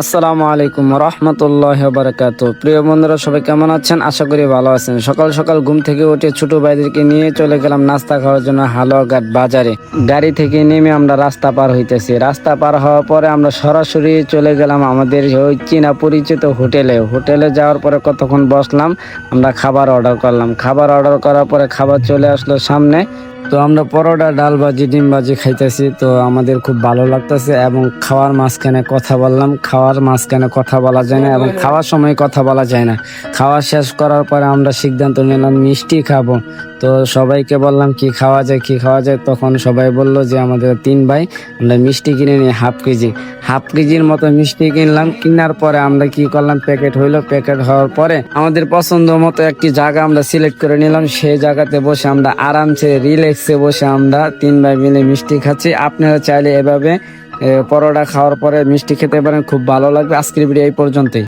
আসসালামু আলাইকুম রহমতুল্লাহ বারাকাত। প্রিয় বন্ধুরা, সবাই কেমন আছেন? আশা করি ভালো আছেন। সকাল সকাল ঘুম থেকে উঠে ছোট ভাইদেরকে নিয়ে চলে গেলাম নাস্তা খাওয়ার জন্য হালুয়াঘাট বাজারে। গাড়ি থেকে নেমে আমরা রাস্তা পার হইতেছি। রাস্তা পার হওয়ার পরে আমরা সরাসরি চলে গেলাম আমাদের ওই চীনা পরিচিত হোটেলে যাওয়ার পরে কতক্ষণ বসলাম, আমরা খাবার অর্ডার করলাম। খাবার অর্ডার করার পরে খাবার চলে আসলো সামনে। তো আমরা পরোটা, ডাল ভাজি, ডিম ভাজি খাইতেছি। তো আমাদের খুব ভালো লাগতেছে এবং খাওয়ার মাঝখানে কথা বললাম। খাওয়ার মাঝখানে কথা বলা যায় না এবং খাওয়ার সময় কথা বলা যায় না। খাওয়া শেষ করার পরে আমরা সিদ্ধান্ত নিলাম মিষ্টি খাবো। তো সবাইকে বললাম কি খাওয়া যায়। তখন সবাই বলল যে আমাদের 3 ভাই আমরা মিষ্টি কিনে নিই হাফ কেজির মতো মিষ্টি কিনলাম। কেনার পরে আমরা কি করলাম, প্যাকেট হওয়ার পরে আমাদের পছন্দ মতো একটি জায়গা আমরা সিলেক্ট করে নিলাম। সেই জায়গাতে বসে আমরা আরামসে রিল্যাক্সে বসে আমরা 3 ভাই মিলে মিষ্টি খাচ্ছি। আপনারা চাইলে এভাবে পরোটা খাওয়ার পরে মিষ্টি খেতে পারেন, খুব ভালো লাগবে। আজকের ভিডিও এই পর্যন্তই।